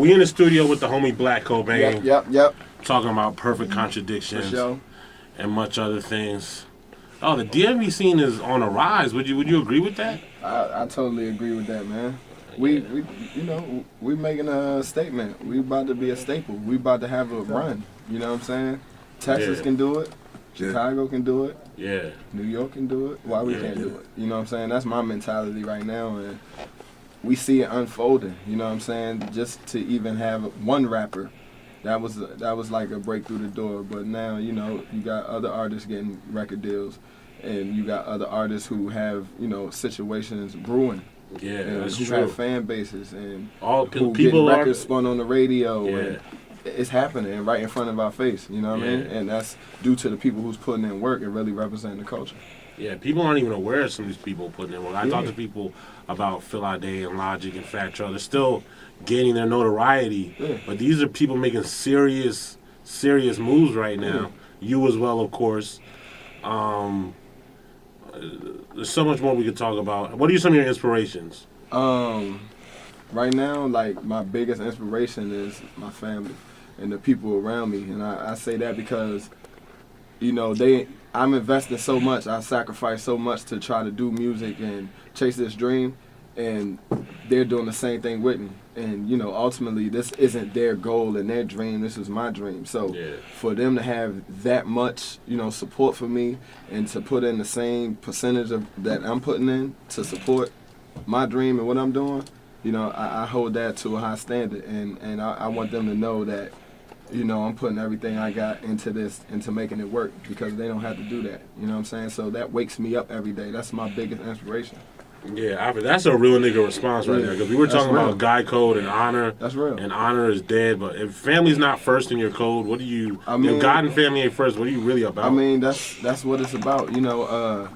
We in the studio with the homie Black Cobain. Yep. Talking about perfect contradictions and much other things. Oh, the DMV scene is on a rise. Would you agree with that? I totally agree with that, man. We making a statement. We about to be a staple. We about to have a run. You know what I'm saying? Texas can do it. Chicago can do it. Yeah. New York can do it. Why we can't do it? You know what I'm saying? That's my mentality right now, and we see it unfolding. You know what I'm saying? Just to even have one rapper, that was like a break through the door. But now, you know, you got other artists getting record deals, and you got other artists who have, you know, situations brewing. Yeah, and that's who true. have fan bases and all who people get records spun on the radio. Yeah. And it's happening right in front of our face. You know what I mean? And that's due to the people who's putting in work and really representing the culture. Yeah, people aren't even aware of some of these people putting in work. I talk to people about Phil Ade and Logic and Fat Joe. They're still gaining their notoriety, but these are people making serious moves right now. You as well, of course. There's so much more we could talk about. What are some of your inspirations? Right now, like, my biggest inspiration is my family and the people around me. And I say that because, you know, I'm investing so much. I sacrifice so much to try to do music and chase this dream. And they're doing the same thing with me. And, you know, ultimately, this isn't their goal and their dream. This is my dream. So for them to have that much, you know, support for me and to put in the same percentage of that I'm putting in to support my dream and what I'm doing, you know, I hold that to a high standard. And I want them to know that, you know, I'm putting everything I got into this, into making it work, because they don't have to do that. You know what I'm saying? So that wakes me up every day. That's my biggest inspiration. Yeah, that's a real nigga response right there. Because we were talking about guy code and honor. That's real. And honor is dead. But if family's not first in your code, what do you? If God and family ain't first, what are you really about? I mean, that's what it's about. You know,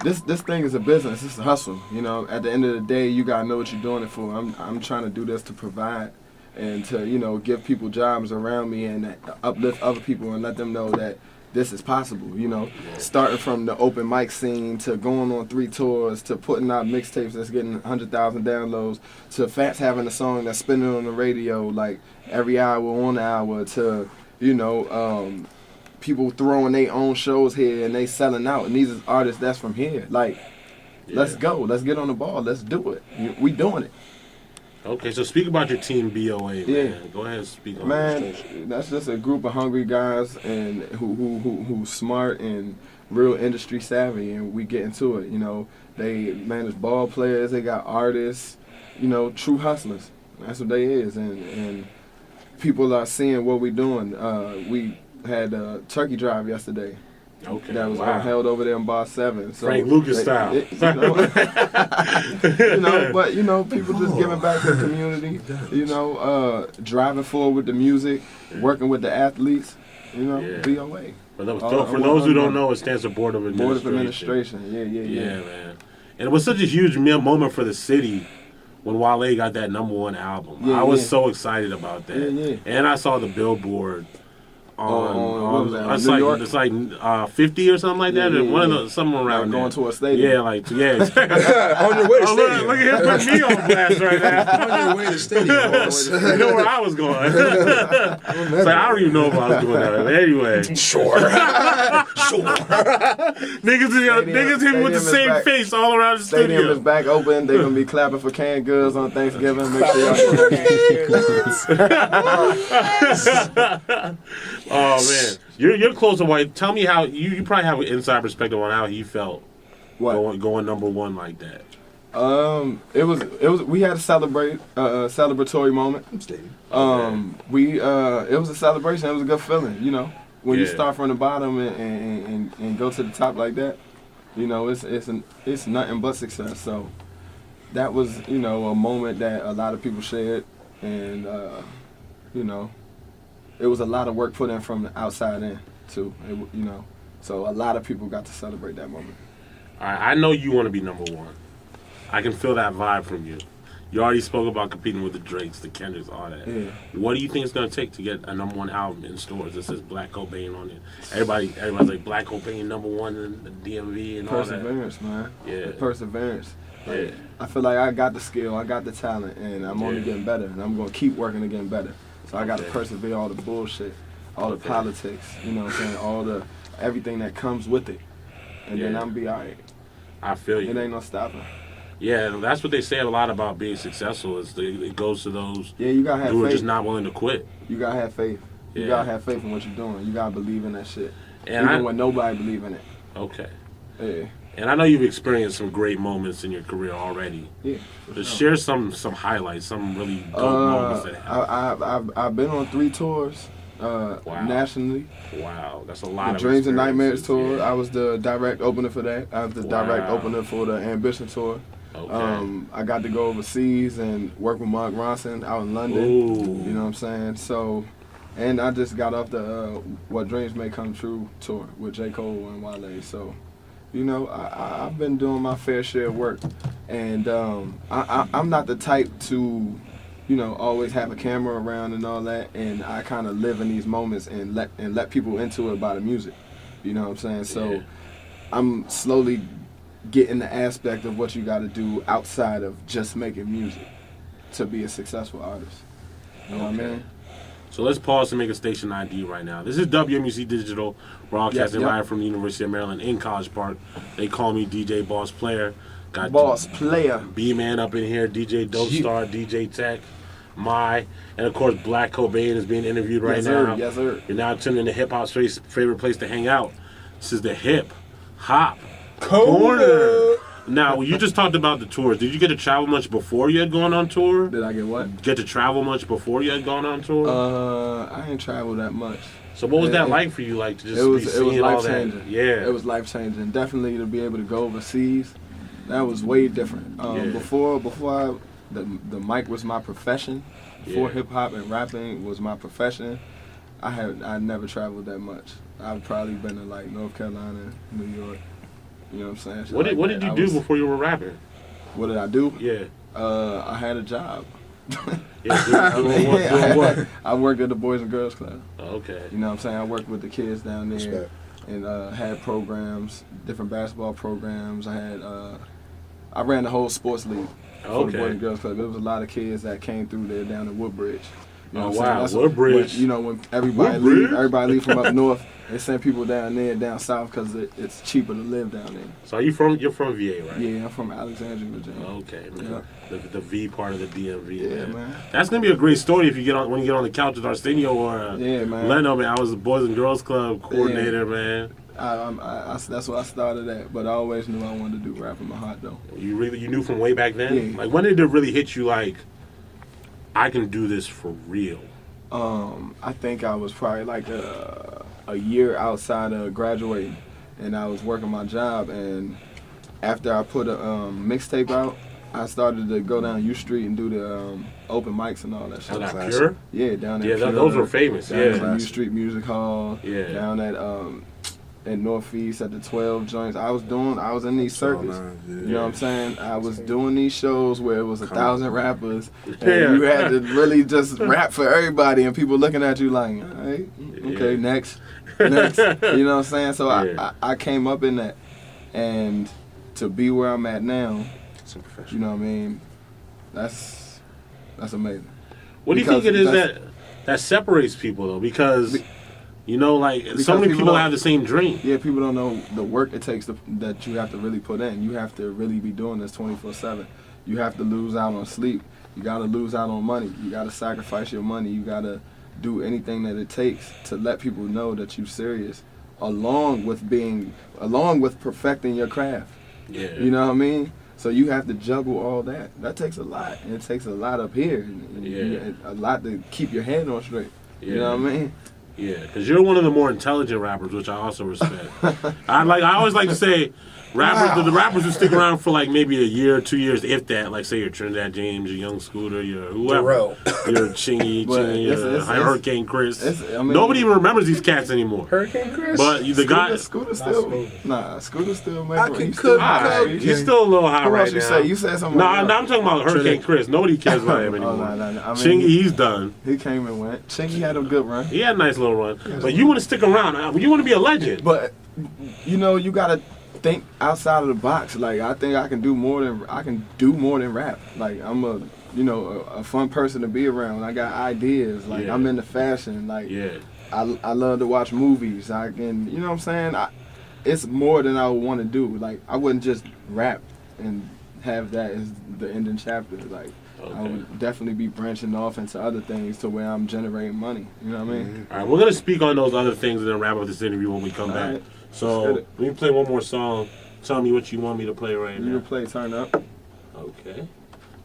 this thing is a business. It's a hustle. You know, at the end of the day, you gotta know what you're doing it for. I'm trying to do this to provide and to, you know, give people jobs around me and uplift other people and let them know that this is possible, you know, starting from the open mic scene to going on 3 tours to putting out mixtapes that's getting 100,000 downloads to Fats having a song that's spinning on the radio like every hour on the hour to, you know, people throwing their own shows here and they selling out. And these are artists that's from here. Like, let's go. Let's get on the ball. Let's do it. We doing it. Okay, so speak about your team BOA, man. Go ahead and speak on that. Man, that's just a group of hungry guys and who's smart and real industry savvy, and we get into it. You know, they manage ball players, they got artists, you know, true hustlers. That's what they is, and people are seeing what we're doing. We had a turkey drive yesterday. Okay, that was held over there in Bar 7. So Frank Lucas style. You know, but, you know, people just giving back to the community, you know, driving forward with the music, working with the athletes, you know, BOA. For those who don't know, it stands for Board of Administration. Board of Administration, yeah, man. And it was such a huge moment for the city when Wale got that #1 album. I was so excited about that. And I saw the Billboard it's like 50 or something like that, one of the something around going to a stadium. On your way to stadium. Look at him putting me on blast right now. On your way to stadium, boss. You know where I was going. It's like, I don't even know if I was doing that. But anyway, sure. Niggas hit me with the same face all around the studio. Stadium is back open. They're gonna be clapping for canned goods on Thanksgiving. Make sure y'all get canned goods. Oh man, you're close to White. Tell me how you probably have an inside perspective on how he felt going #1 like that. It was we had a celebratory moment. It was a celebration. It was a good feeling, you know, when you start from the bottom and go to the top like that. You know, it's nothing but success. So that was, you know, a moment that a lot of people shared, and you know, it was a lot of work put in from the outside in too. You know, so a lot of people got to celebrate that moment. All right, I know you want to be #1. I can feel that vibe from you. You already spoke about competing with the Drakes, the Kendricks, all that. Yeah. What do you think it's going to take to get a #1 album in stores that says Black Cobain on it? Everybody's like, Black Cobain #1 in the DMV and all that. Perseverance, man. Yeah. Perseverance. Yeah. I feel like I got the skill, I got the talent, and I'm only getting better, and I'm gonna keep working to get better. So I gotta persevere all the bullshit, all the politics, you know what I'm saying, all the everything that comes with it, and then I'm be alright. I feel you. It ain't no stopping. Yeah, and that's what they say a lot about being successful. Is it goes to those you gotta have who faith. are just not willing to quit. You gotta have faith. You Yeah. gotta have faith in what you're doing. You gotta believe in that shit, And even when nobody believe in it. Okay. Yeah. And I know you've experienced some great moments in your career already. Yeah. Just share some highlights, some really dope moments that happened. I've been on 3 tours nationally. Wow, that's a lot The of Dreams and Nightmares experiences, tour. yeah. I was the direct opener for that. I was the direct opener for the Ambition tour. Okay. I got to go overseas and work with Mark Ronson out in London. Ooh. You know what I'm saying? So, and I just got off the What Dreams May Come True tour with J. Cole and Wale. So, you know, I've been doing my fair share of work. And I'm not the type to, you know, always have a camera around and all that. And I kind of live in these moments and let people into it by the music. You know what I'm saying? So I'm slowly getting the aspect of what you got to do outside of just making music to be a successful artist. You know what I mean? So let's pause and make a station ID right now. This is WMUC Digital, broadcasting live from the University of Maryland in College Park. They call me DJ Boss Player. Got Boss Player. B-Man up in here, DJ Dope Star, DJ Tech, and of course Black Cobain is being interviewed right now. Yes, sir. You're now tuned into Hip Hop's favorite place to hang out. This is the Hip Hop Corner. Now, you just talked about the tours. Did you get to travel much before you had gone on tour? Did I get what? Get to travel much before you had gone on tour? I ain't traveled that much. So what was that like for you, like to just it was be seeing all life changing. that? Yeah, it was life changing. Definitely to be able to go overseas, that was way different. Before the mic was my profession. Before hip hop and rapping was my profession, I never traveled that much. I've probably been to like North Carolina, New York. You know what I'm saying? What did you do before you were rapping? What did I do? Yeah. I had a job. Doing what? I worked at the Boys and Girls Club. Okay. You know what I'm saying? I worked with the kids down there. Respect. And had programs, different basketball programs. I ran the whole sports league for the Boys and Girls Club. There was a lot of kids that came through there down in Woodbridge. You know what I'm saying? Woodbridge. When everybody leave from up north, they send people down there, down south, because it's cheaper to live down there. So you're from VA, right? Yeah, I'm from Alexandria, Virginia. Okay, man. Yeah. The V part of the DMV. Yeah, man. That's gonna be a great story if you when you get on the couch with Arsenio or Leno, man. I was the Boys and Girls Club coordinator, man. That's what I started at, but I always knew I wanted to do rap in my heart, though. You knew from way back then? Yeah. Like, when did it really hit you, like, I can do this for real? I think I was probably like a year outside of graduating, and I was working my job, and after I put a mixtape out, I started to go down U Street and do the open mics and all that shit. That Pure? Yeah, down there. Yeah, those were famous. Down at U Street Music Hall. Yeah. Down at Northeast at the 12 joints. I was in these circuits. You know what I'm saying? I was doing these shows where it was 1,000 rappers, and you had to really just rap for everybody, and people looking at you like, all right, okay, next. You know what I'm saying? So I came up in that, and to be where I'm at now, you know what I mean? That's amazing. What do you think it is that separates people, though? Because you know, like, so many people have the same dream. Yeah, people don't know the work it takes that you have to really put in. You have to really be doing this 24/7. You have to lose out on sleep. You got to lose out on money. You got to sacrifice your money. You got to do anything that it takes to let people know that you're serious, along with perfecting your craft. Yeah. You know what I mean? So you have to juggle all that. That takes a lot. And it takes a lot up here. And a lot to keep your head on straight. You know what I mean? Yeah, because you're one of the more intelligent rappers, which I also respect. I alwads like to say, rappers, the rappers who stick around for like maybe a year or 2 years, if that. Like, say you're Trinidad James, you're Young Scooter, you're whoever. You're Chingy, Hurricane Chris. Nobody even remembers these cats anymore. Hurricane Chris? But the guy... Scooter still makes I can cook. He's still a little high right now. You said something. No, I'm talking about Hurricane Chris. Nobody cares about him anymore. Chingy, he's done. He came and went. Chingy had a good run. He had a nice little run. But you want to stick around. You want to be a legend. But, you know, you got to... think outside of the box. Like I think I can do more than rap. Like I'm a fun person to be around. I got ideas. Like I'm into fashion. Like I love to watch movies. I can, you know what I'm saying? It's more than I would want to do. Like I wouldn't just rap and have that as the ending chapter. Like I would definitely be branching off into other things to where I'm generating money. You know what I mean? All right, we're gonna speak on those other things and then wrap up this interview when we come back. Right. So let me play one more song. Tell me what you want me to play right now. You can play Turn Up. Okay.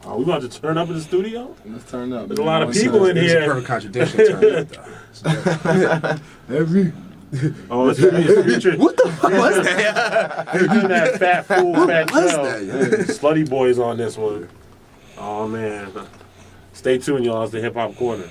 Are we about to turn up in the studio? Let's turn up. There's a lot of people in It's a here. perfect contradiction. Turn up, though. Every. Oh, it's featuring. What the fuck was that? Featuring that fat fool, fat was Joe. that, yeah? Slutty Boys on this one. Oh man. Stay tuned, y'all. It's the Hip Hop Corner.